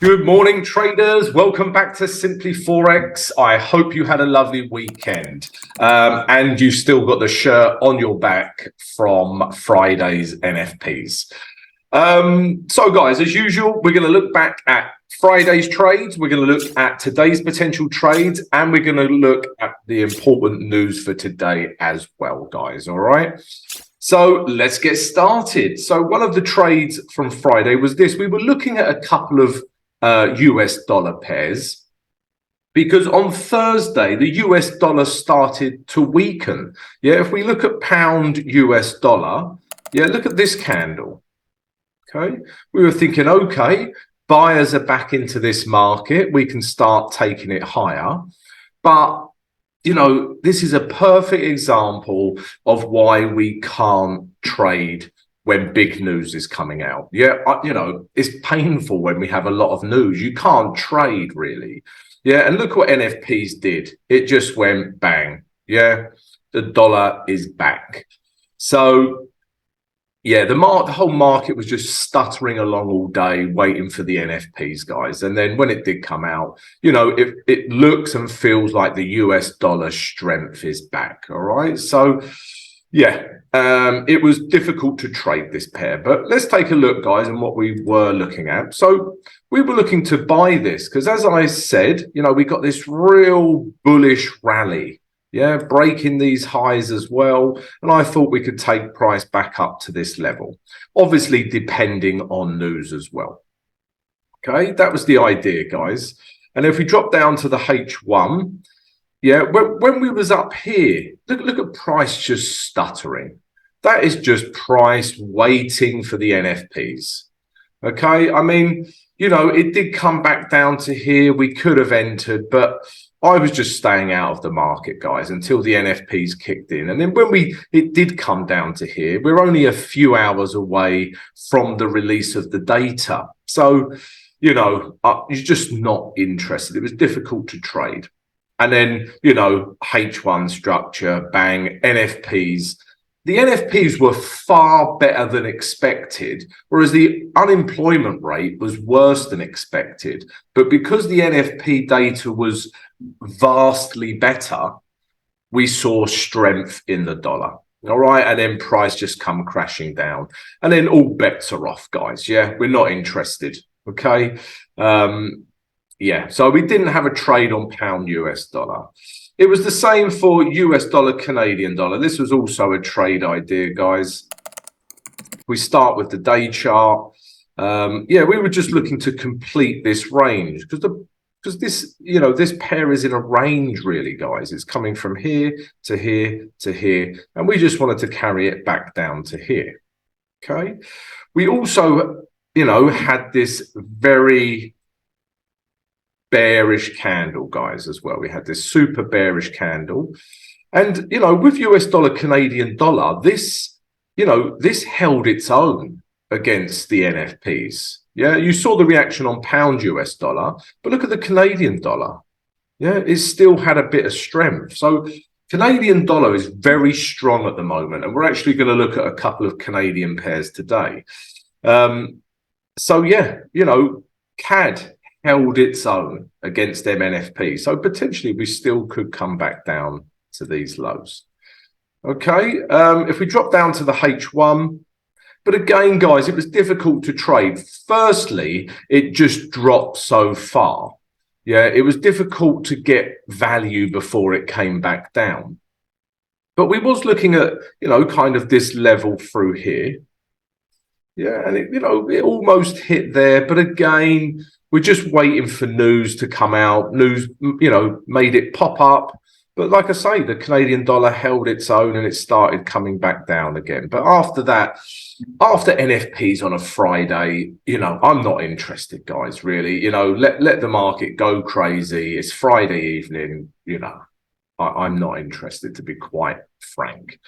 Good morning, traders. Welcome back to Simply Forex. I hope you had a lovely weekend and you still got the shirt on your back from Friday's NFPs. So guys, as usual, we're going to look back at Friday's trades. We're going to look at today's potential trades, and we're going to look at the important news for today as well, guys. All right. So let's get started. So one of the trades from Friday was this. We were looking at a couple of US dollar pairs, because on Thursday the US dollar started to weaken. Yeah, if we look at pound US dollar, yeah, look at this candle. Okay, we were thinking, okay, buyers are back into this market, we can start taking it higher. But you know, this is a perfect example of why we can't trade when big news is coming out. Yeah, you know, it's painful when we have a lot of news. You can't trade really. Yeah, and look what NFPs did. It just went bang. Yeah, the dollar is back. So yeah, the whole market was just stuttering along all day, waiting for the NFPs, guys. And then when it did come out, you know, it looks and feels like the US dollar strength is back. All right, so yeah, it was difficult to trade this pair, but let's take a look, guys, on what we were looking at. So we were looking to buy this because, as I said, you know, we got this real bullish rally, yeah, breaking these highs as well. And I thought we could take price back up to this level, obviously depending on news as well. Okay, that was the idea, guys. And if we drop down to the H1, yeah, when we was up here, look at price just stuttering. That is just price waiting for the NFPs. Okay, I mean, you know, it did come back down to here. We could have entered, but I was just staying out of the market, guys, until the NFPs kicked in. And then when it did come down to here, we're only a few hours away from the release of the data. So, you know, you're just not interested. It was difficult to trade. And then, you know, H1 structure, bang, NFPs. The NFPs were far better than expected, whereas the unemployment rate was worse than expected. But because the NFP data was vastly better, we saw strength in the dollar. All right. And then price just come crashing down. And then all bets are off, guys. Yeah, we're not interested. Okay. Yeah, so we didn't have a trade on pound US dollar. It was the same for US dollar, Canadian dollar. This was also a trade idea, guys. We start with the day chart. Yeah, we were just looking to complete this range because this, you know, this pair is in a range really, guys. It's coming from here to here to here, and we just wanted to carry it back down to here. Okay. We also, you know, had this very bearish candle, guys, as well. We had this super bearish candle. And, you know, with US dollar, Canadian dollar, this, you know, this held its own against the NFPs. Yeah, you saw the reaction on pound US dollar, but look at the Canadian dollar. Yeah, it still had a bit of strength. So Canadian dollar is very strong at the moment, and we're actually going to look at a couple of Canadian pairs today. So yeah, you know, CAD held its own against them NFP. So potentially we still could come back down to these lows. Okay, if we drop down to the H1, but again, guys, it was difficult to trade. Firstly, it just dropped so far. Yeah, it was difficult to get value before it came back down. But we was looking at, you know, kind of this level through here. Yeah, and it, you know, it almost hit there. But again, we're just waiting for news to come out. News, you know, made it pop up. But like I say, the Canadian dollar held its own and it started coming back down again. But after that, after NFPs on a Friday, you know, I'm not interested, guys, really. You know, let the market go crazy. It's Friday evening, you know, I'm not interested, to be quite frank.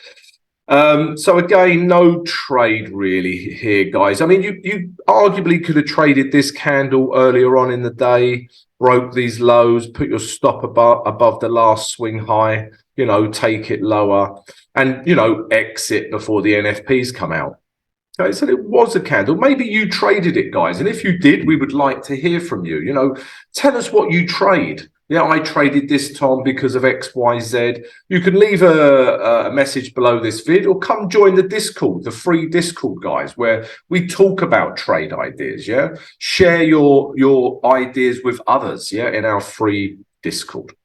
So again, no trade really here, guys. I mean, you arguably could have traded this candle earlier on in the day, broke these lows, put your stop above the last swing high, you know, take it lower and, you know, exit before the NFPs come out. Okay, so it was a candle. Maybe you traded it, guys. And if you did, we would like to hear from you. You know, tell us what you trade. Yeah, I traded this, Tom, because of X, Y, Z. You can leave a message below this vid or come join the Discord, the free Discord, guys, where we talk about trade ideas, yeah? Share your ideas with others, yeah, in our free Discord.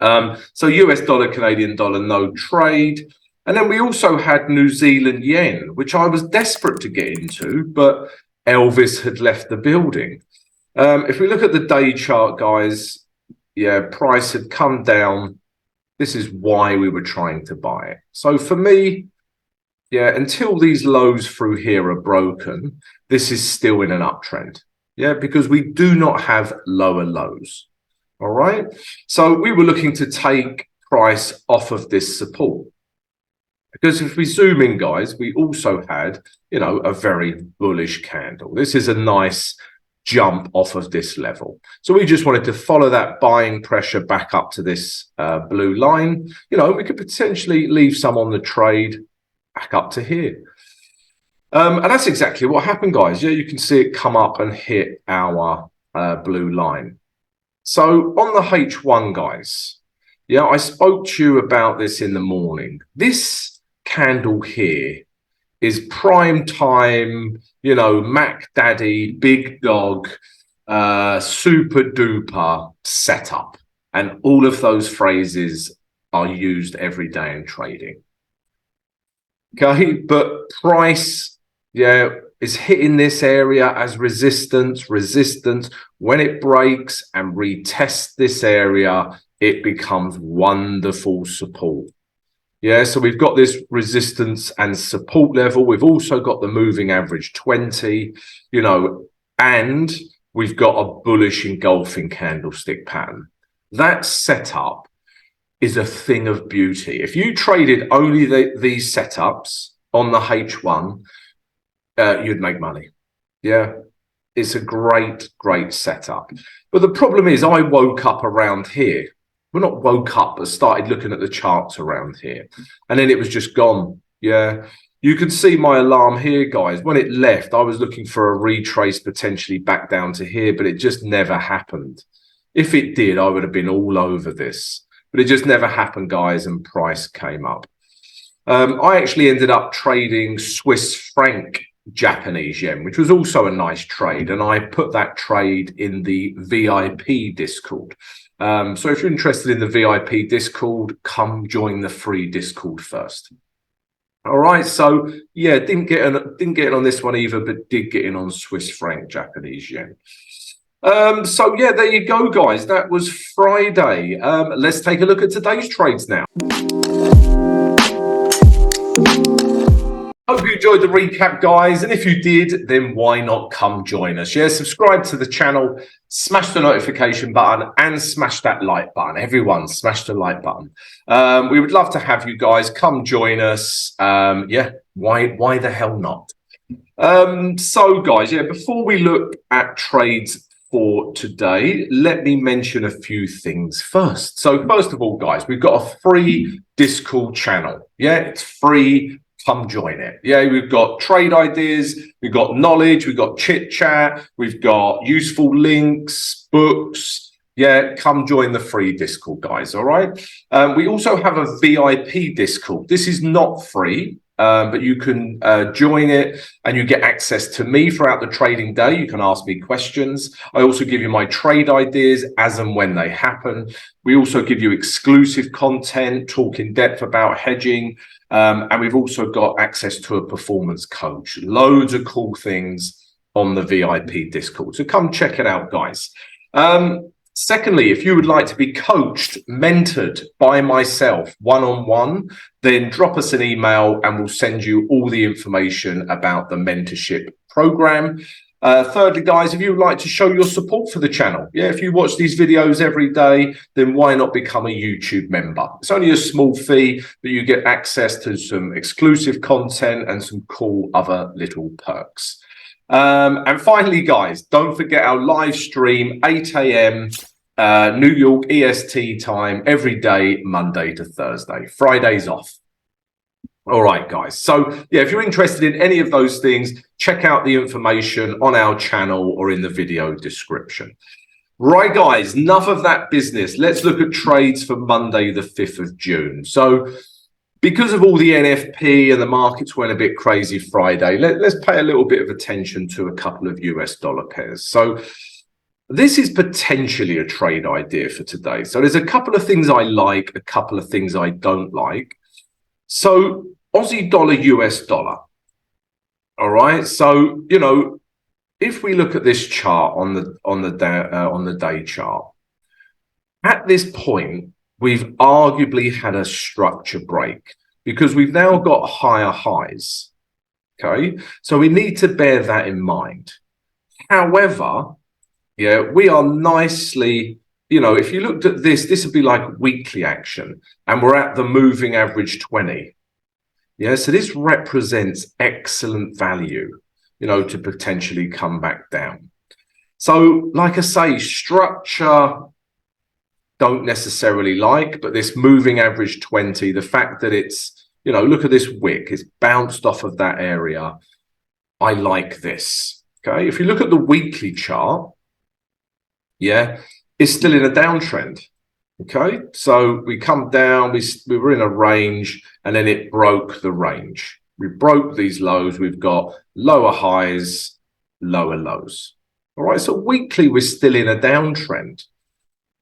So US dollar, Canadian dollar, no trade. And then we also had New Zealand yen, which I was desperate to get into, but Elvis had left the building. If we look at the day chart, guys, yeah, price had come down. This is why we were trying to buy it. So for me, yeah, until these lows through here are broken, this is still in an uptrend. Yeah, because we do not have lower lows. All right. So we were looking to take price off of this support. Because if we zoom in, guys, we also had, you know, a very bullish candle. This is a nice jump off of this level. So we just wanted to follow that buying pressure back up to this blue line. You know, we could potentially leave some on the trade back up to here. And that's exactly what happened, guys. Yeah, you can see it come up and hit our blue line. So on the H1, guys, yeah, I spoke to you about this in the morning. This candle here is prime time, you know, Mac Daddy, big dog, super duper setup. And all of those phrases are used every day in trading. Okay, but price, yeah, is hitting this area as resistance. When it breaks and retests this area, it becomes wonderful support. Yeah, so we've got this resistance and support level. We've also got the moving average 20, you know, and we've got a bullish engulfing candlestick pattern. That setup is a thing of beauty. If you traded only these setups on the H1, you'd make money. Yeah, it's a great setup. But the problem is I woke up around here. Well, not woke up, but started looking at the charts around here. And then it was just gone. Yeah. You can see my alarm here, guys. When it left, I was looking for a retrace potentially back down to here, but it just never happened. If it did, I would have been all over this. But it just never happened, guys, and price came up. I actually ended up trading Swiss franc Japanese yen, which was also a nice trade. And I put that trade in the VIP Discord. So if you're interested in the VIP Discord, come join the free Discord first. All right. So yeah, didn't get in on this one either, but did get in on Swiss franc Japanese yen. So yeah, there you go, guys. That was Friday. Let's take a look at today's trades now. Hope you enjoyed the recap, guys. And if you did, then why not come join us? Yeah, subscribe to the channel, smash the notification button, and smash that like button. Everyone, smash the like button. We would love to have you guys come join us. Yeah, why the hell not? So, guys, yeah, before we look at trades for today, let me mention a few things first. So, first of all, guys, we've got a free Discord channel. Yeah, it's free. Come join it. Yeah, we've got trade ideas, we've got knowledge, we've got chit chat, we've got useful links, books. Yeah, come join the free Discord, guys. All right. We also have a VIP Discord. This is not free, but you can join it and you get access to me throughout the trading day. You can ask me questions. I also give you my trade ideas as and when they happen. We also give you exclusive content, talk in depth about hedging. And we've also got access to a performance coach. Loads of cool things on the VIP Discord. So come check it out, guys. Secondly, if you would like to be coached, mentored by myself one-on-one, then drop us an email and we'll send you all the information about the mentorship program. Thirdly, guys, if you would like to show your support for the channel, yeah, if you watch these videos every day, then why not become a YouTube member? It's only a small fee, but you get access to some exclusive content and some cool other little perks. And finally, guys, don't forget our live stream, 8 a.m. New York EST time, every day, Monday to Thursday. Fridays off. All right, guys. So, yeah, if you're interested in any of those things, check out the information on our channel or in the video description. Right, guys, enough of that business. Let's look at trades for Monday, the 5th of June. So, because of all the NFP and the markets went a bit crazy Friday, let's pay a little bit of attention to a couple of US dollar pairs. So, this is potentially a trade idea for today. So, there's a couple of things I like, a couple of things I don't like. So Aussie dollar, US dollar. All right. So, you know, if we look at this chart on the day chart, at this point, we've arguably had a structure break because we've now got higher highs. Okay. So we need to bear that in mind. However, yeah, we are nicely, you know, if you looked at this would be like weekly action, and we're at the moving average 20. Yeah, so this represents excellent value, you know, to potentially come back down. So, like I say, structure don't necessarily like, but this moving average 20, the fact that it's, you know, look at this wick, it's bounced off of that area. I like this. Okay, if you look at the weekly chart, yeah, it's still in a downtrend. Okay, so we come down, we were in a range, and then it broke the range. We broke these lows. We've got lower highs, lower lows. All right, so weekly, we're still in a downtrend.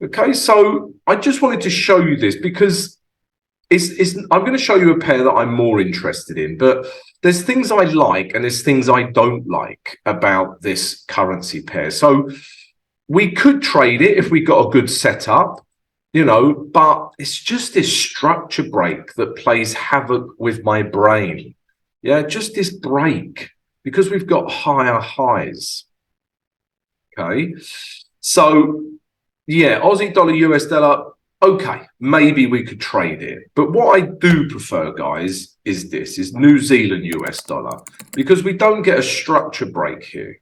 Okay, so I just wanted to show you this because I'm going to show you a pair that I'm more interested in, but there's things I like and there's things I don't like about this currency pair. So we could trade it if we got a good setup, you know, but it's just this structure break that plays havoc with my brain. Yeah, just this break because we've got higher highs. Okay, so yeah, Aussie dollar, US dollar. Okay, maybe we could trade it. But what I do prefer, guys, is New Zealand US dollar, because we don't get a structure break here.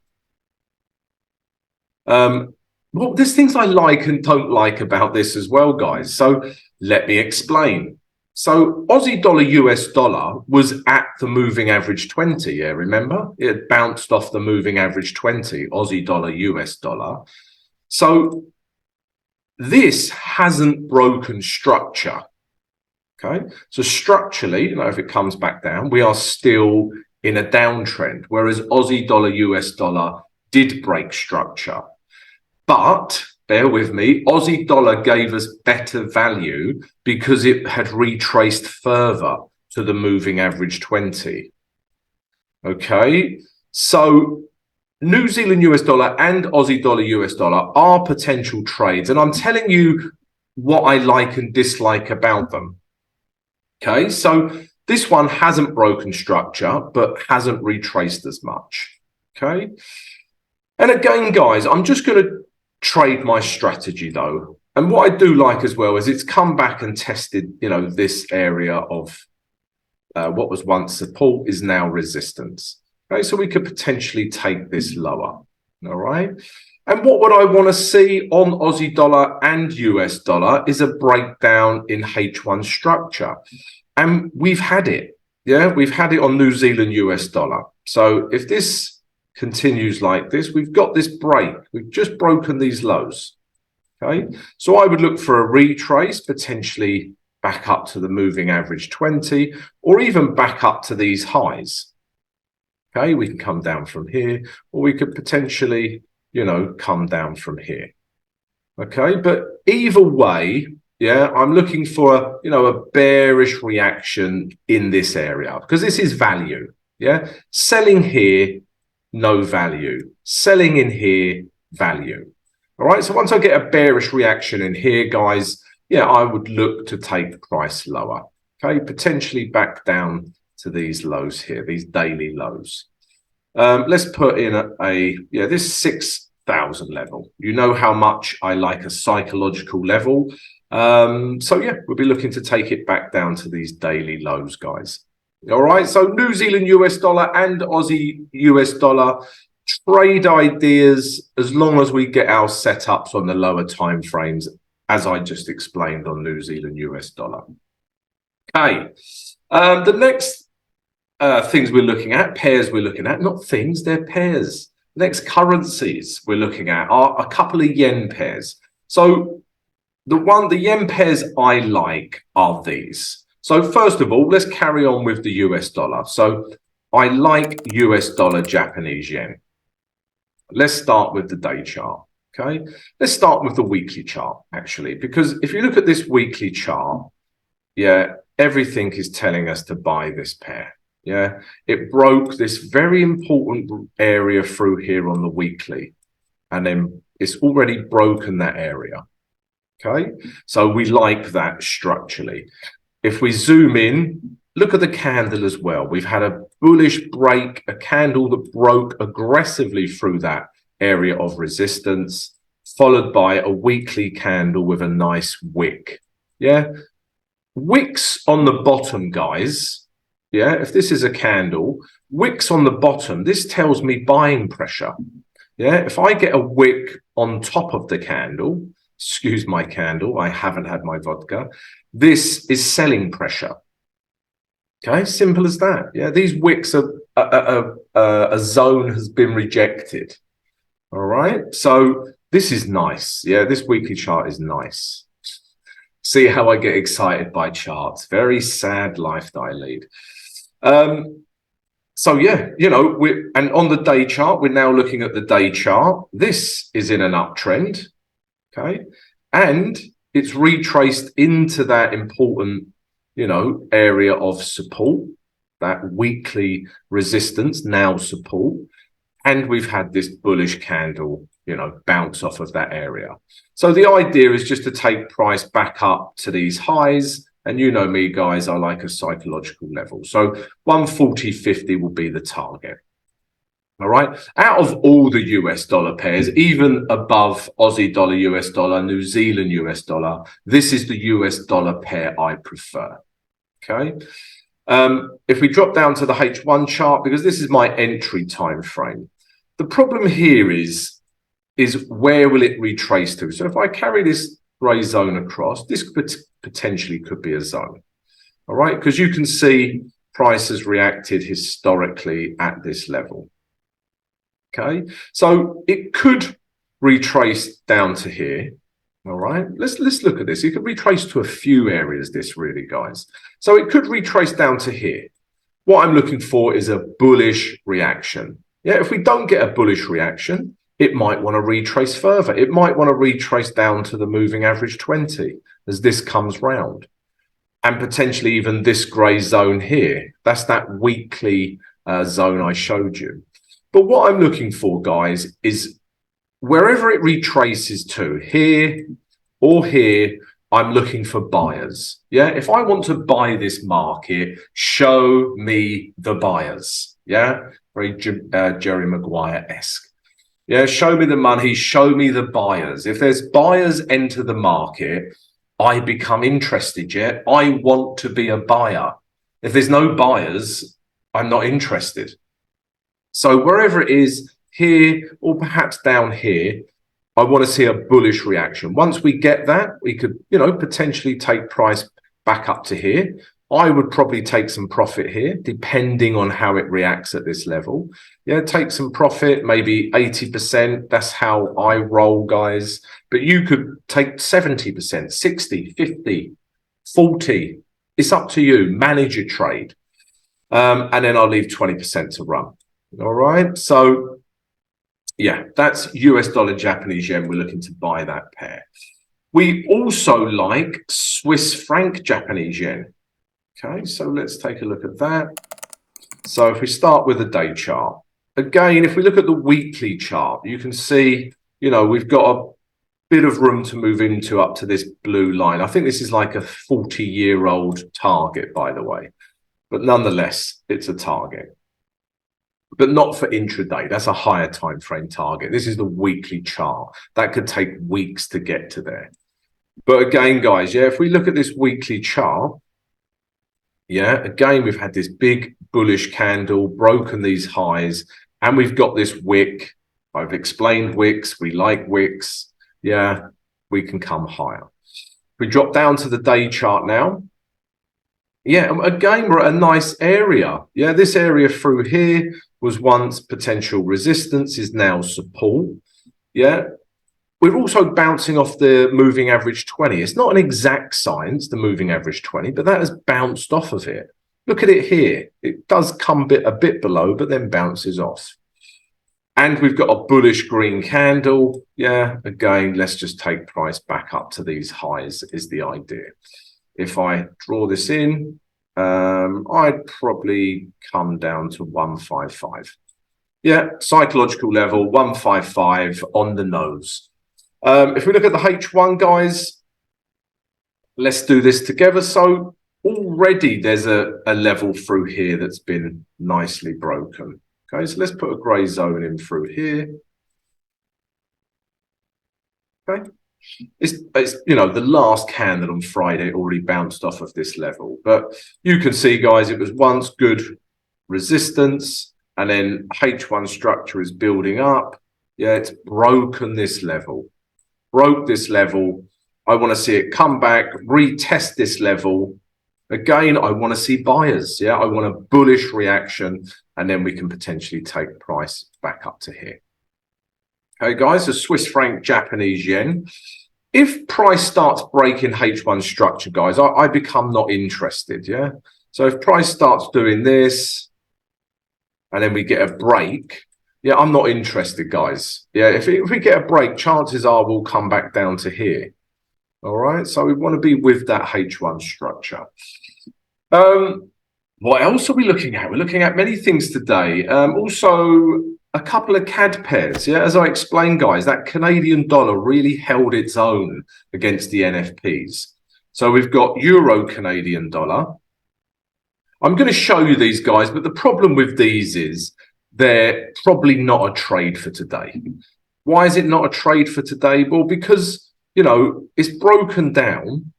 Well, there's things I like and don't like about this as well, guys. So let me explain. So Aussie dollar, US dollar was at the moving average 20. Yeah, remember? It bounced off the moving average 20, Aussie dollar, US dollar. So this hasn't broken structure. Okay, so structurally, you know, if it comes back down, we are still in a downtrend, whereas Aussie dollar, US dollar did break structure. But bear with me, Aussie dollar gave us better value because it had retraced further to the moving average 20. Okay, so New Zealand US dollar and Aussie dollar US dollar are potential trades, and I'm telling you what I like and dislike about them. Okay, so this one hasn't broken structure, but hasn't retraced as much. Okay, and again, guys, I'm just going to trade my strategy though, and what I do like as well is it's come back and tested, you know, this area of what was once support is now resistance. Okay, so we could potentially take this lower. All right, and what would I want to see on Aussie dollar and US dollar is a breakdown in H1 structure, and we've had it. Yeah, we've had it on New Zealand US dollar. So if this continues like this, we've got this break. We've just broken these lows. Okay, so I would look for a retrace, potentially back up to the moving average 20, or even back up to these highs. Okay, we can come down from here, or we could potentially, you know, come down from here. Okay, but either way, yeah, I'm looking for a, you know, a bearish reaction in this area because this is value. Yeah, selling here, no value. Selling in here, value. All right, so once I get a bearish reaction in here, guys, yeah, I would look to take the price lower. Okay, potentially back down to these lows here, these daily lows. Let's put in this 6,000 level. You know how much I like a psychological level. So yeah, we'll be looking to take it back down to these daily lows, guys. All right, so New Zealand US dollar and Aussie US dollar trade ideas, as long as we get our setups on the lower time frames, as I just explained on New Zealand US dollar. Okay, The next things we're looking at, pairs we're looking at, not things, they're pairs. Next currencies we're looking at are a couple of yen pairs. So the yen pairs I like are these. So first of all, let's carry on with the US dollar. So I like US dollar Japanese yen. Let's start with the day chart. Okay, let's start with the weekly chart, actually, because if you look at this weekly chart, yeah, everything is telling us to buy this pair. Yeah, it broke this very important area through here on the weekly, and then it's already broken that area. Okay, so we like that structurally. If we zoom in, look at the candle as well. We've had a bullish break, a candle that broke aggressively through that area of resistance, followed by a weekly candle with a nice wick. Yeah, wicks on the bottom, guys. Yeah, if this is a candle, wicks on the bottom, this tells me buying pressure. Yeah, if I get a wick on top of the candle, excuse my candle, I haven't had my vodka, this is selling pressure. Okay, simple as that. Yeah, these wicks are a zone has been rejected. All right, so this is nice. Yeah, this weekly chart is nice. See how I get excited by charts. Very sad life that I lead. So yeah, you know, and on the day chart, we're now looking at the day chart. This is in an uptrend, okay, and it's retraced into that important, you know, area of support, that weekly resistance, now support. And we've had this bullish candle, you know, bounce off of that area. So the idea is just to take price back up to these highs. And you know me, guys, I like a psychological level. So 140.50 will be the target. All right. Out of all the US dollar pairs, even above Aussie dollar, US dollar, New Zealand, US dollar, this is the US dollar pair I prefer. Okay. If we drop down to the H1 chart, because this is my entry time frame, the problem here is where will it retrace to? So if I carry this gray zone across, this potentially could be a zone. All right, because you can see price has reacted historically at this level. Okay, so it could retrace down to here. All right, let's look at this. It could retrace to a few areas, this really, guys. So it could retrace down to here. What I'm looking for is a bullish reaction. Yeah, if we don't get a bullish reaction, it might want to retrace further. It might want to retrace down to the moving average 20 as this comes round. And potentially even this gray zone here. That's that weekly zone I showed you. But what I'm looking for, guys, is wherever it retraces to, here or here, I'm looking for buyers. Yeah, if I want to buy this market, show me the buyers. Yeah, very Jerry Maguire-esque. Yeah, show me the money, show me the buyers. If there's buyers enter the market, I become interested. Yeah, I want to be a buyer. If there's no buyers, I'm not interested. So wherever it is, here or perhaps down here, I want to see a bullish reaction. Once we get that, we could, you know, potentially take price back up to here. I would probably take some profit here, depending on how it reacts at this level. Yeah, take some profit, maybe 80%. That's how I roll, guys. But you could take 70%, 60, 50, 40. It's up to you. Manage your trade. And then I'll leave 20% to run. All right. So yeah, that's US dollar Japanese yen. We're looking to buy that pair. We also like Swiss franc Japanese yen. Okay, so let's take a look at that. So if we start with the day chart, again, if we look at the weekly chart, you can see, you know, we've got a bit of room to move into up to this blue line. I think this is like a 40-year-old target, by the way, but nonetheless, it's a target. But not for intraday. That's a higher time frame target. This is the weekly chart. That could take weeks to get to there. But again, guys, yeah, if we look at this weekly chart, yeah, again, we've had this big bullish candle, broken these highs, and we've got this wick. I've explained wicks. We like wicks. Yeah, we can come higher. We drop down to the day chart now. Yeah, again, we're at a nice area. Yeah, this area through here was once potential resistance, is now support. Yeah, we're also bouncing off the moving average 20. It's not an exact science, the moving average 20, but that has bounced off of it. Look at it here. It does come a bit below, but then bounces off. And we've got a bullish green candle. Yeah, again, let's just take price back up to these highs is the idea. If I draw this in, I'd probably come down to 155. Yeah, psychological level, 155 on the nose. If we look at the H1, guys, let's do this together. So already there's a level through here that's been nicely broken. Okay, so let's put a grey zone in through here. Okay. It's you know, the last candle on Friday already bounced off of this level, but you can see, guys, it was once good resistance, and then H1 structure is building up. Yeah, it's broken this level, broke this level. I want to see it come back, retest this level again. I want to see buyers. Yeah, I want a bullish reaction, and then we can potentially take price back up to here. Okay, guys, the Swiss franc, Japanese yen. If price starts breaking H1 structure, guys, I become not interested. Yeah. So if price starts doing this and then we get a break, yeah, I'm not interested, guys. Yeah. If we get a break, chances are we'll come back down to here. All right. So we want to be with that H1 structure. What else are we looking at? We're looking at many things today. Also, a couple of CAD pairs. Yeah, as I explained, guys, that Canadian dollar really held its own against the NFPs. So we've got Euro Canadian dollar. I'm going to show you these, guys, but the problem with these is they're probably not a trade for today. Why is it not a trade for today? Well, because, you know, it's broken down,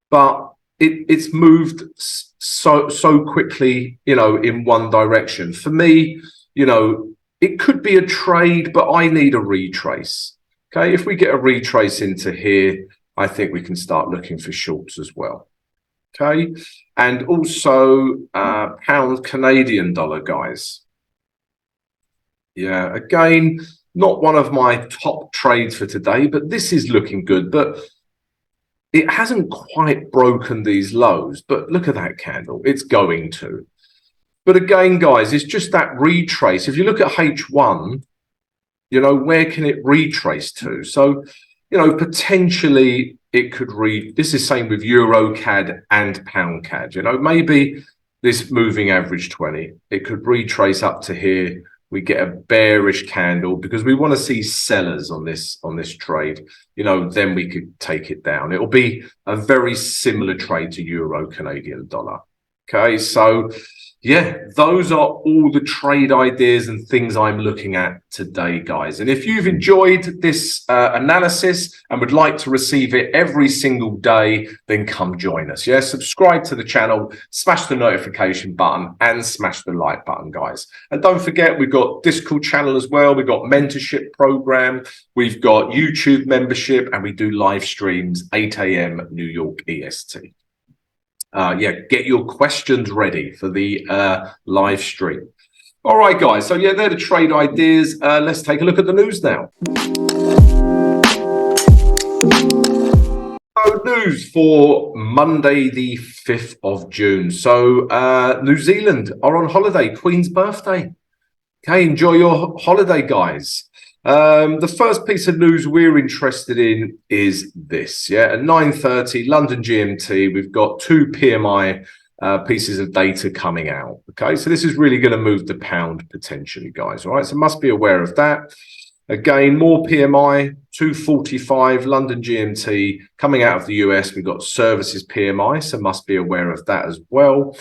but it's moved so quickly, you know, in one direction. For me, you know, it could be a trade, but I need a retrace. Okay, if we get a retrace into here, I think we can start looking for shorts as well. Okay, and also pound Canadian dollar, guys. Yeah, again, not one of my top trades for today, but this is looking good. But it hasn't quite broken these lows. But look at that candle. It's going to. But again, guys, it's just that retrace. If you look at H1, you know, where can it retrace to? So, you know, potentially it could this is same with Euro CAD and Pound CAD. You know, maybe this moving average 20, it could retrace up to here. We get a bearish candle because we want to see sellers on this trade. You know, then we could take it down. It will be a very similar trade to Euro Canadian dollar. Okay, so yeah, those are all the trade ideas and things I'm looking at today, guys. And if you've enjoyed this analysis and would like to receive it every single day, then come join us. Yeah, subscribe to the channel, smash the notification button and smash the like button, guys. And don't forget, we've got Discord channel as well. We've got Mentorship Program. We've got YouTube membership, and we do live streams 8 a.m. New York EST. Yeah, get your questions ready for the live stream. All right, guys. So yeah, they're the trade ideas. Let's take a look at the news now. So news for Monday, the 5th of June. So New Zealand are on holiday, Queen's birthday. Okay, enjoy your holiday, guys. The first piece of news we're interested in is this. Yeah, at 9:30 London GMT, we've got two PMI pieces of data coming out. Okay, so this is really going to move the pound potentially, guys. All right, so must be aware of that. Again, more PMI, 245 London GMT coming out of the US. We've got services PMI, so must be aware of that as well.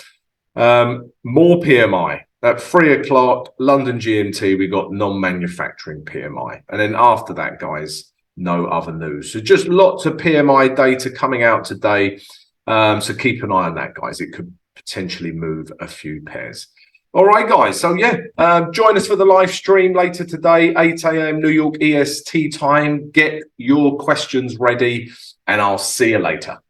More PMI. At 3 o'clock, London GMT, we got non-manufacturing PMI. And then after that, guys, no other news. So just lots of PMI data coming out today. So keep an eye on that, guys. It could potentially move a few pairs. All right, guys. So, yeah, join us for the live stream later today, 8 a.m. New York EST time. Get your questions ready, and I'll see you later.